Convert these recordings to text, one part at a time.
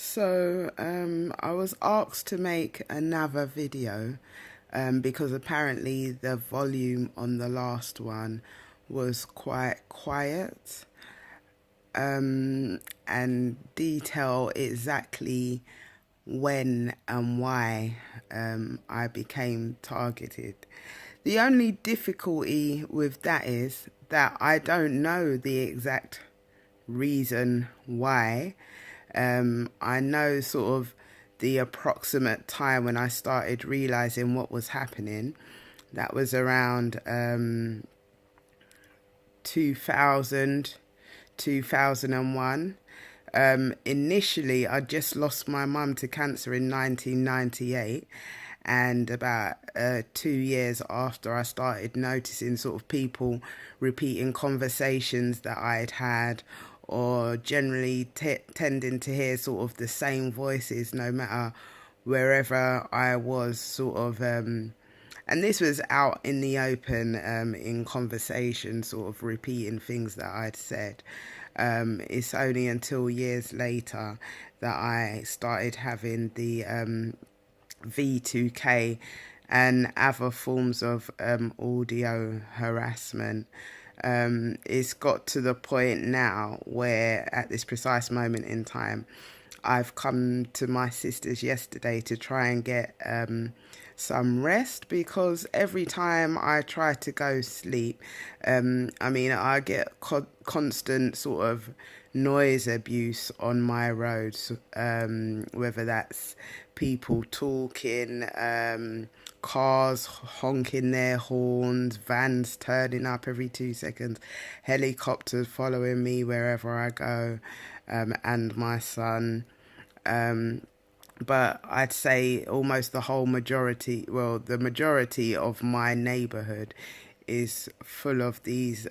I was asked to make another video because apparently the volume on the last one was quite quiet, and detail exactly when and why I became targeted. The only difficulty with that is that I don't know the exact reason why. I know sort of the approximate time when I started realizing what was happening. That was around 2000, 2001. Initially, I just lost my mum to cancer in 1998. And about 2 years after, I started noticing sort of people repeating conversations that I'd had, or generally tending to hear sort of the same voices no matter wherever I was, sort of. And this was out in the open, in conversation, sort of repeating things that I'd said. It's only until years later that I started having the V2K and other forms of audio harassment. It's got to the point now where, at this precise moment in time, I've come to my sister's yesterday to try and get some rest, because every time I try to go sleep, I get constant sort of noise abuse on my roads, whether that's people talking, cars honking their horns, vans turning up every 2 seconds, helicopters following me wherever I go, and my son. But I'd say almost the majority of my neighbourhood is full of these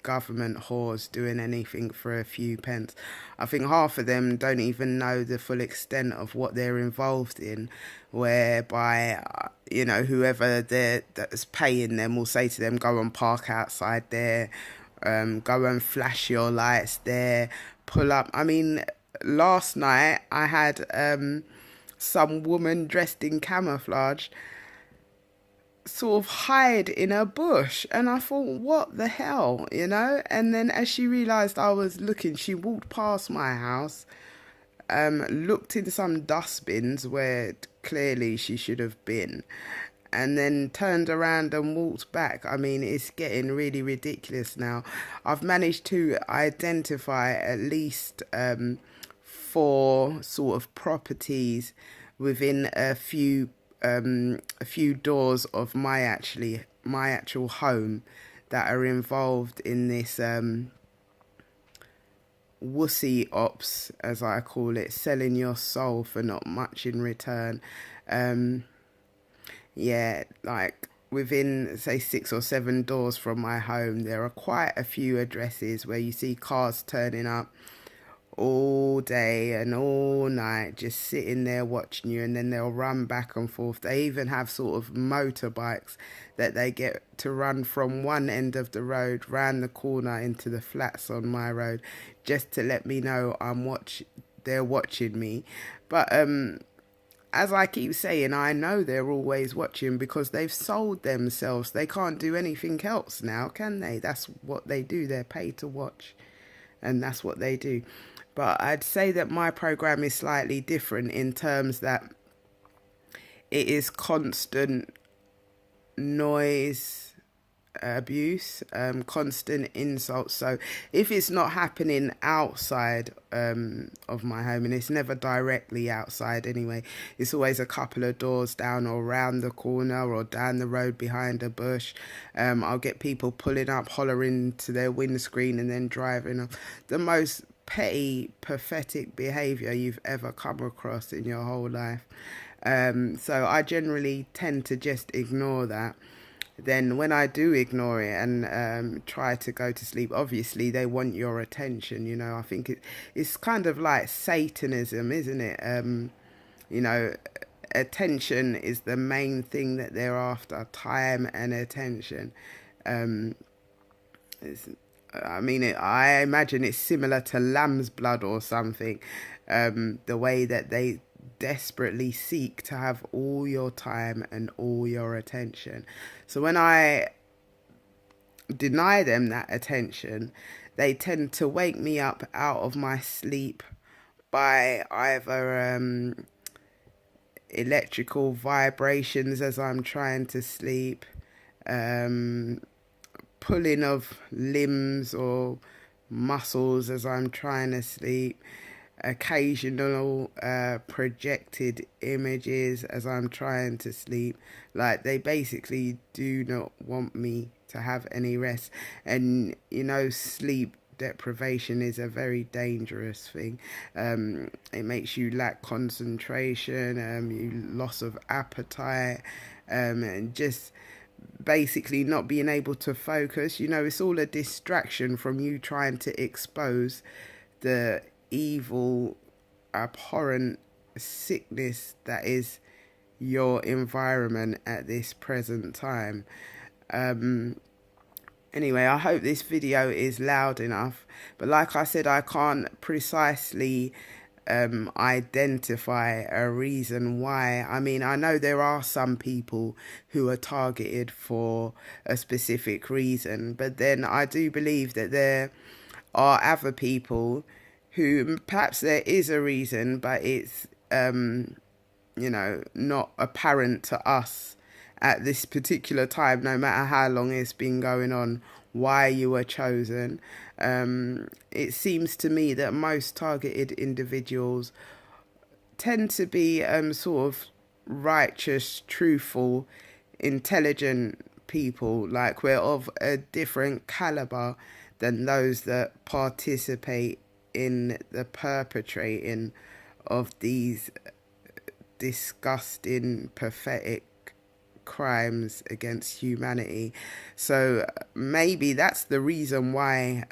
government whores doing anything for a few pence. I think half of them don't even know the full extent of what they're involved in, whereby, whoever that's paying them will say to them, go and park outside there, go and flash your lights there, pull up. Last night I had some woman dressed in camouflage sort of hide in a bush, and I thought, what the hell, and then as she realized I was looking, she walked past my house, looked into some dustbins where clearly she should have been, and then turned around and walked back. It's getting really ridiculous now. I've managed to identify at least four sort of properties within a few doors of my actual home that are involved in this wussy ops, as I call it, selling your soul for not much in return. Like within, say, 6 or 7 doors from my home, there are quite a few addresses where you see cars turning up all day and all night, just sitting there watching you, and then they'll run back and forth. They even have sort of motorbikes that they get to run from one end of the road round the corner into the flats on my road, just to let me know they're watching me. But as I keep saying, I know they're always watching, because they've sold themselves. They can't do anything else now, can they? That's what they do. They're paid to watch, and that's what they do. But I'd say that my program is slightly different in terms that it is constant noise abuse, constant insults. So if it's not happening outside of my home, and it's never directly outside anyway, it's always a couple of doors down or round the corner or down the road behind a bush, I'll get people pulling up, hollering to their windscreen and then driving off. The most petty, pathetic behaviour you've ever come across in your whole life. So I generally tend to just ignore that. Then when I do ignore it and try to go to sleep, obviously they want your attention. I think it's kind of like Satanism, isn't it? Attention is the main thing that they're after, time and attention. I mean, I imagine it's similar to lamb's blood or something. The way that they desperately seek to have all your time and all your attention. So when I deny them that attention, they tend to wake me up out of my sleep by either electrical vibrations as I'm trying to sleep, um, pulling of limbs or muscles as I'm trying to sleep, occasional projected images as I'm trying to sleep. Like, they basically do not want me to have any rest. And you know, sleep deprivation is a very dangerous thing. It makes you lack concentration, you loss of appetite, and just basically not being able to focus. You know, it's all a distraction from you trying to expose the evil, abhorrent sickness that is your environment at this present time. Anyway, I hope this video is loud enough. But like I said, I can't precisely identify a reason why. I mean, I know there are some people who are targeted for a specific reason, but then I do believe that there are other people who perhaps there is a reason, but it's you know, not apparent to us at this particular time, no matter how long it's been going on, why you were chosen. It seems to me that most targeted individuals tend to be sort of righteous, truthful, intelligent people. Like, we're of a different caliber than those that participate in the perpetrating of these disgusting, pathetic crimes against humanity. So maybe that's the reason why